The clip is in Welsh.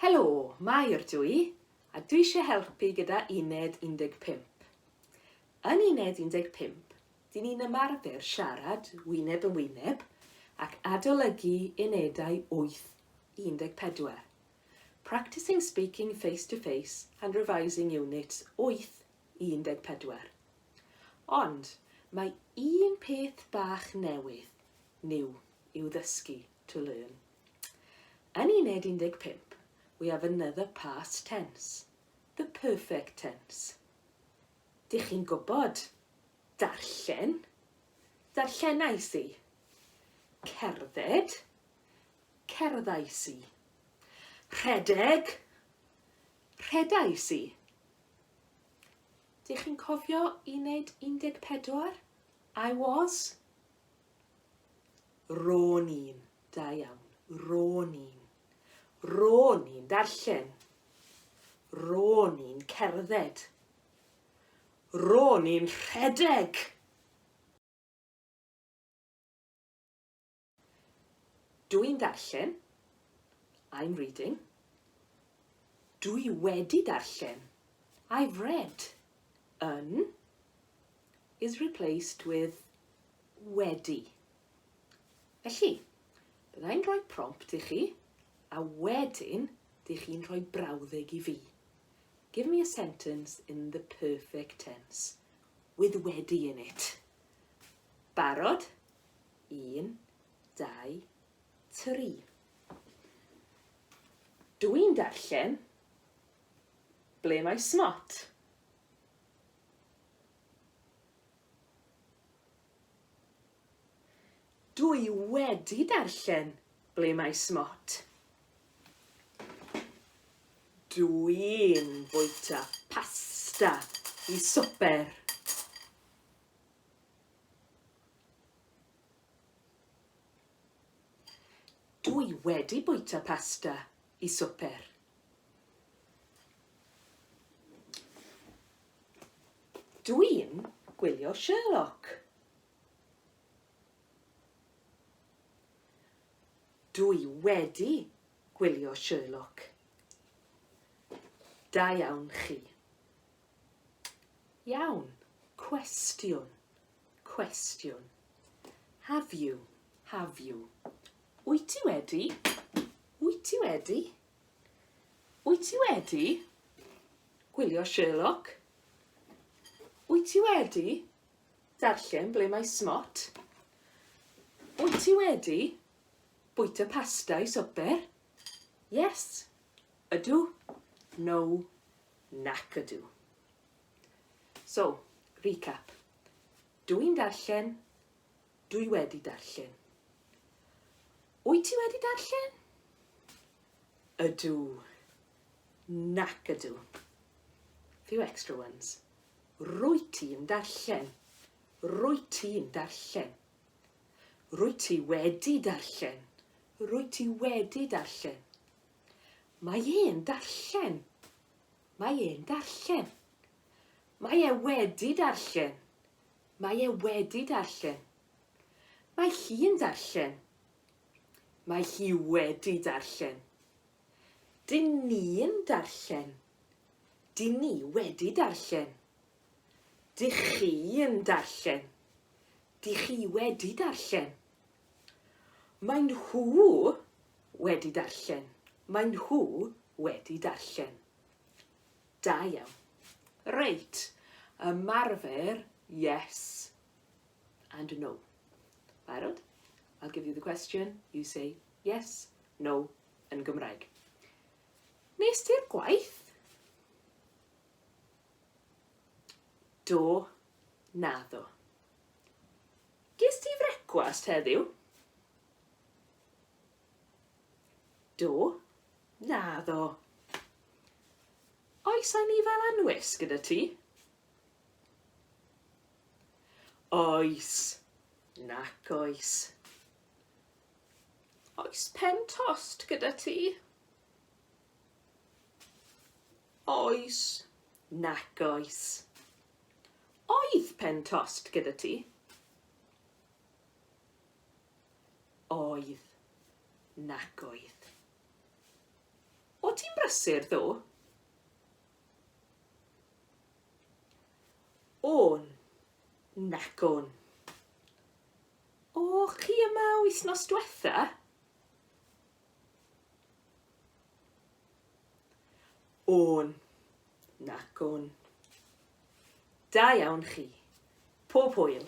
Helo, Mair dwi, a dwi eisiau helpu gyda uned 15. Yn uned 15, dyn ni'n ymarfer siarad wyneb yn wyneb ac adolygu unedau 8-14. Practicing speaking face-to-face and revising units 8-14. Ond mae un peth bach newydd, new, i'w ddysgu, to learn. Yn uned 15, we have another past tense, the perfect tense. Dych chi'n gwybod darllen, darllenais i, cerdded, cerddais i, rhedeg, rhedais i. Dych chi'n cofio uned 14? I was? Ro'n i'n, da iawn, ro'n i'n. Ro'n i'n darllen. Ro'n i'n cerdded. Ro'n i'n rhedeg. Dwi'n darllen. I'm reading. Dwi wedi darllen. I've read. Yn is replaced with wedi. Felly, byddai'n rhoi prompt i chi, a wedyn, dych chi'n rhoi brawddeg i fi. Give me a sentence in the perfect tense, with wedi in it. Barod? 1, 2, 3. Dwi'n darllen. Ble mae smot? Dwi wedi darllen. Ble mae smot? Dwi'n bwyta pasta i swper. Dwi wedi bwyta pasta i swper. Dwi'n gwylio Sherlock. Dwi wedi gwylio Sherlock. Da iawn chi. Iawn. Cwestiwn. Cwestiwn. Have you? Have you? Wyt ti wedi? Wyt ti wedi? Wyt ti wedi gwylio Sherlock? Wyt ti wedi darllen ble mae smot? Wyt ti wedi bwyta pasta i swper? Yes. Ydw. No, nac ydw. So, recap. Dwi'n darllen, dwi wedi darllen. Wyt ti wedi darllen? Ydw. Nac ydw. Few extra ones. Rwyt ti'n darllen. Rwyt ti'n darllen. Rwyt ti wedi darllen. Rwyt ti wedi darllen. Mae e'n darllen. Mae e'n darllen. Mae e wedi darllen. Mae e wedi darllen. Mae hi'n darllen. Mae hi wedi darllen. Dyn ni'n darllen. Dyn ni wedi darllen. Dych chi'n darllen. Dych chi wedi darllen. Mae nhw wedi darllen. Mae nhw wedi darllen. Da iawn. Reit, ymarfer yes and no. Barod? I'll give you the question. You say yes, no yn Gymraeg. Nes ti'r gwaith? Do, naddo. Ges ti frecwast heddiw? Do, naddo. Oes a ni fel anwys gyda ti? Oes, nac oes. Oes pen tost gyda ti? Oes, nac oes. Oedd pen tost gyda ti? Oedd, nac oedd. O ti'n brysur ddo? O'n. Nac o'n. O, chi yma wythnos diwetha? O'n. Nac o'n. Da iawn chi. Pob hwyl.